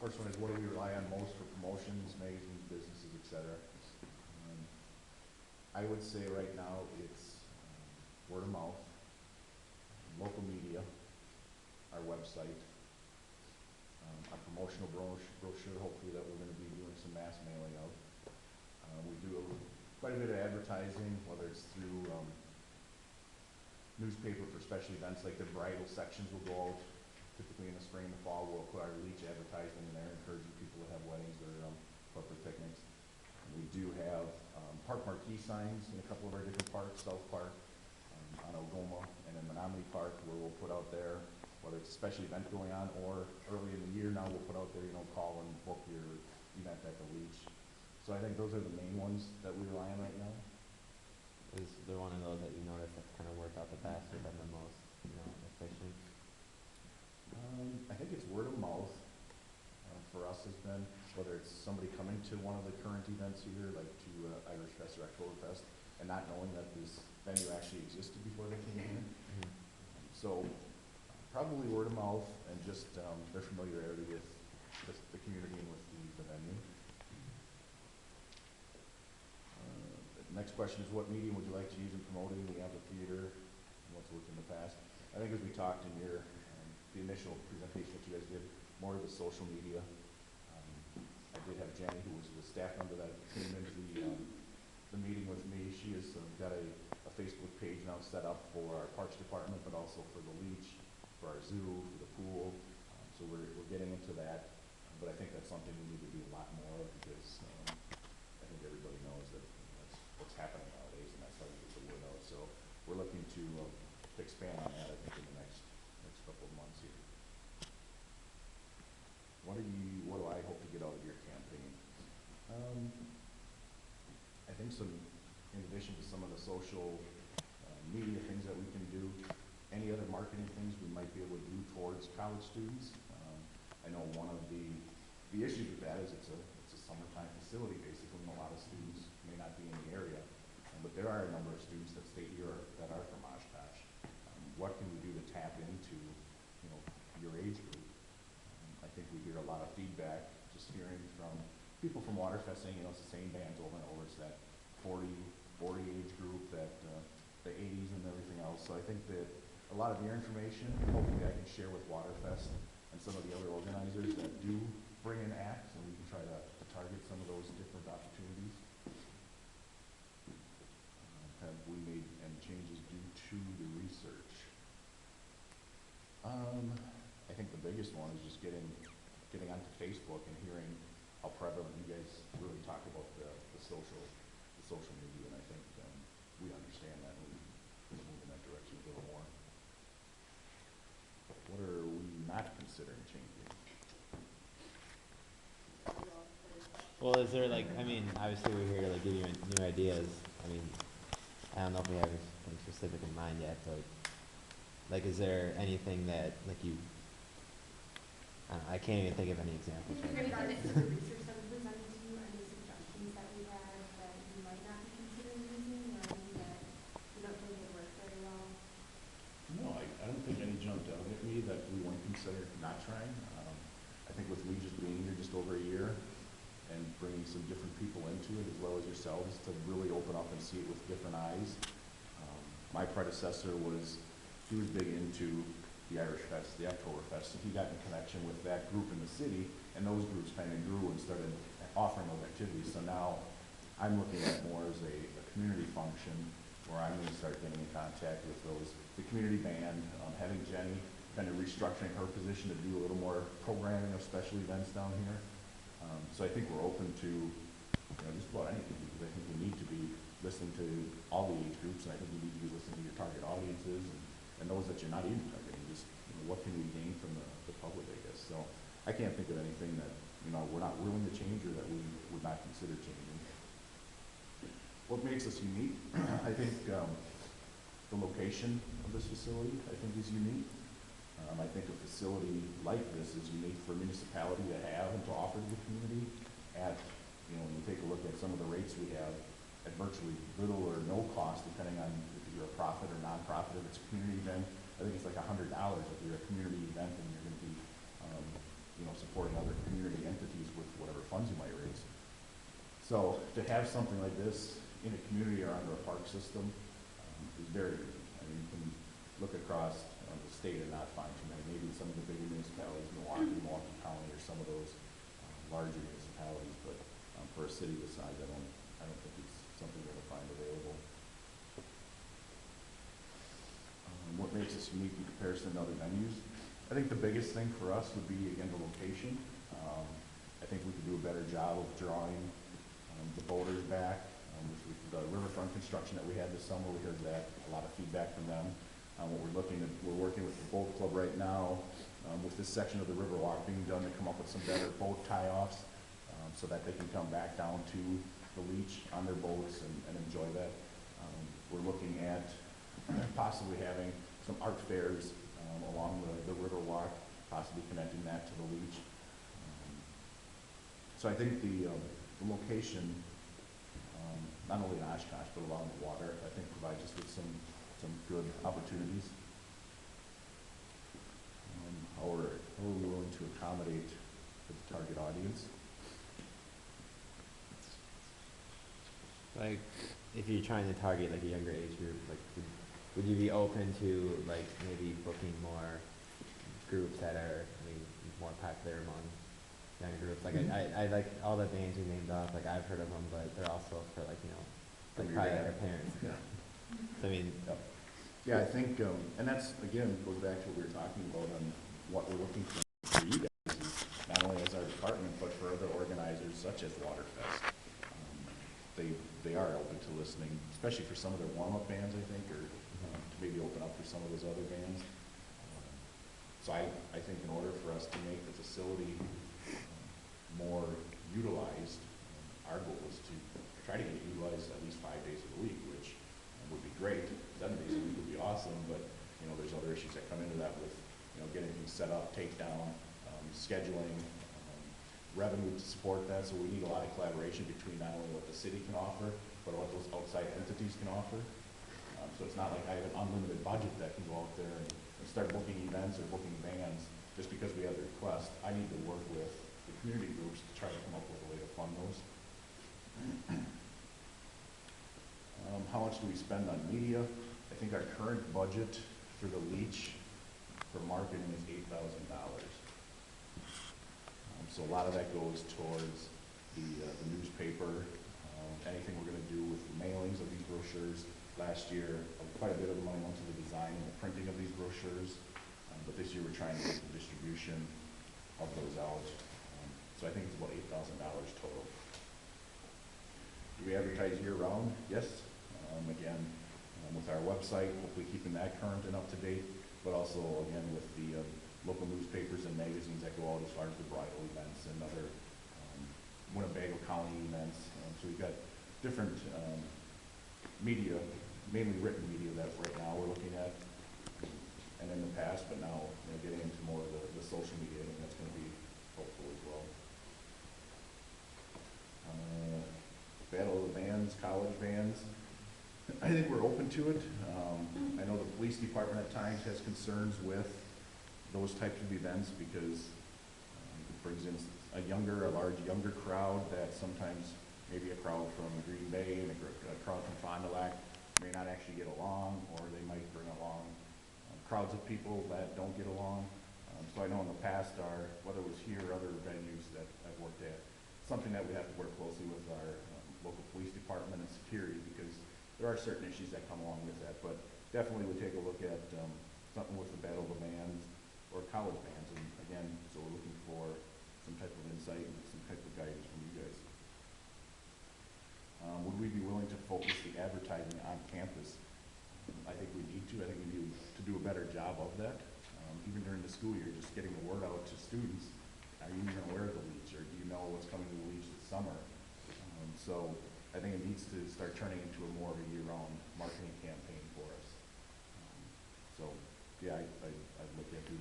first one is what do we rely on most for promotions, magazines, businesses, etc. I would say right now it's word of mouth, local media, our website, our promotional brochure, hopefully that we're going to be doing some mass mailing of. We do quite a bit of advertising, whether it's through newspaper for special events, like the bridal sections will go out typically in the spring and the fall. We'll put our Leach advertisement in there, encouraging people to have weddings or corporate picnics. And we do have park marquee signs in a couple of our different parks, South Park, on Algoma, and in Menominee Park, where we'll put out there, whether it's a special event going on or early in the year now, we'll put out there, call and book your event at the Leach. So I think those are the main ones that we rely on right now. Is there one of those that you noticed that's kind of worked out the best or been the most, efficient? I think it's word of mouth for us has been, whether it's somebody coming to one of the current events here, like to Irish Fest or Oktoberfest, and not knowing that this venue actually existed before they came here. Mm-hmm. So probably word of mouth and just their familiarity with the community and with the venue. The next question is, what medium would you like to use in promoting the amphitheater and what's worked in the past? I think as we talked in your the initial presentation that you guys did, more of the social media. I did have Jenny, who was the staff member that came into the meeting with me. She has got a Facebook page now set up for our parks department, but also for the Leach, for our zoo, for the pool. So we're getting into that, but I think that's something we need to do a lot more of, because I think everybody knows that that's what's happening nowadays, and that's how we get the word out. So we're looking to expand on that, I think, in the next couple of months here. What do I hope to get out of your campaign? I think in addition to some of the social media things that we can do, any other marketing things we might be able to do towards college students. I know one of the issues with that is it's a summertime facility, basically, and a lot of students may not be in the area, but there are a number of students that stay here that are from Oshkosh. What can we do to tap into, your age group? I think we hear a lot of feedback, just hearing from people from Waterfest saying, it's the same bands over and over. It's that 40 age group, that the 80s and everything else. So I think that a lot of your information, hopefully I can share with Waterfest and some of the other organizers that do bring in acts, and we can try to target some of those different opportunities. Have we made any changes due to the research? I think the biggest one is just getting onto Facebook and hearing how prevalent you guys really talk about the social media, and I think we understand that, and we move in that direction a little more. What are we not considering changing? Well, is there obviously we're here to give you new ideas. I don't know if we have anything specific in mind yet, but is there anything that you? I can't even think of any examples. Right now. Any the research that we presented to you, any suggestions that we had that you might not be considering using, or any that you don't think would work very well? No, I don't think any jumped out at me that we wouldn't consider not trying. I think with me just being here just over a year and bringing some different people into it, as well as yourselves, to really open up and see it with different eyes. My predecessor was big into the Irish Fest, the Oktoberfest, so he got in connection with that group in the city, and those groups kind of grew and started offering those activities. So now I'm looking at more as a community function, where I'm going to start getting in contact with the community band, having Jenny kind of restructuring her position to do a little more programming of special events down here. So I think we're open to just about anything, because I think we need to be listening to all the age groups, and I think we need to be listening to your target audiences and those that you're not even targeting. Just what can we gain from the public, I guess. So I can't think of anything that we're not willing to change or that we would not consider changing. What makes us unique? I think the location of this facility, I think, is unique. I think a facility like this is unique for a municipality to have and to offer to the community at, when you take a look at some of the rates we have, at virtually little or no cost, depending on if you're a profit or non-profit, if it's a community event. I think it's like $100 if you're a community event and you're going to be, supporting other community funds you might raise. So to have something like this in a community or under a park system is very unique. I mean, you can look across the state and not find too many. Maybe some of the bigger municipalities, Milwaukee County, or some of those larger municipalities, but for a city this size, I don't think it's something you're going to find available. What makes us unique in comparison to other venues? I think the biggest thing for us would be, again, the location. I think we could do a better job of drawing the boaters back. With the riverfront construction that we had this summer, we heard that, a lot of feedback from them. We're working with the boat club right now with this section of the Riverwalk being done to come up with some better boat tie-offs so that they can come back down to the Leach on their boats and enjoy that. We're looking at possibly having some art fairs along the Riverwalk, possibly connecting that to the Leach. So I think the location, not only in Oshkosh, but along the water, I think provides us with some good opportunities. How are we willing to accommodate the target audience? Like, if you're trying to target like a younger age group, like, would you be open to like maybe booking more groups that are, I mean, more popular among young groups? Like, I like all the bands you named off. Like, I've heard of them, but they're also for like, you know, like probably like our parents. Yeah. So I mean, yeah, I think, and that's again goes back to what we were talking about on what we're looking for you guys, not only as our department, but for other organizers such as Waterfest. They are open to listening, especially for some of their warm-up bands, I think, or to maybe open up for some of those other bands. So I think in order for us to make the facility more utilized, our goal is to try to get it utilized at least 5 days of the week, which would be great. 7 days a week would be awesome, but you know, there's other issues that come into that with getting things set up, takedown, scheduling, revenue to support that. So we need a lot of collaboration between not only what the city can offer, but what those outside entities can offer. So it's not like I have an unlimited budget that can go out there and start booking events or booking bands just because we have the request. I need to work with the community groups to try to come up with a way to fund those. How much do we spend on media? I think our current budget for the Leach for marketing is $8,000. So a lot of that goes towards the newspaper, anything we're going to do with the mailings of these brochures. Last year, quite a bit of the money went to the design and the printing of these brochures, but this year we're trying to get the distribution of those out. So I think it's about $8,000 total. Do we advertise year-round? Yes. Again, with our website, hopefully keeping that current and up to date, but also again with the local newspapers and magazines that go out as far as the bridal events and other Winnebago County events. So we've got different media, mainly written media that right now we're looking at, and in the past, but now getting into more of the social media, and that's going to be helpful as well. Battle of the bands, college bands. I think we're open to it. I know the police department at times has concerns with those types of events because it brings in a large younger crowd that sometimes maybe a crowd from Green Bay and a crowd from Fond du Lac may not actually get along, or they might bring along crowds of people that don't get along. So I know in the past, whether it was here or other venues that I've worked at, something that we have to work closely with our local police department and security, because there are certain issues that come along with that. But definitely would take a look at something with the Battle of the Bands or college bands. And again, so we're looking for some type of insight and some type of guidance from you guys. Would we be willing to focus the advertising on campus? I think we need to. I think we need to do a better job of that. Even during the school year, just getting the word out to students. Are you even aware of the Leach, or do you know what's coming to the Leach this summer? So I think it needs to start turning into a more of a year-round marketing campaign for us. So yeah, I'd look at doing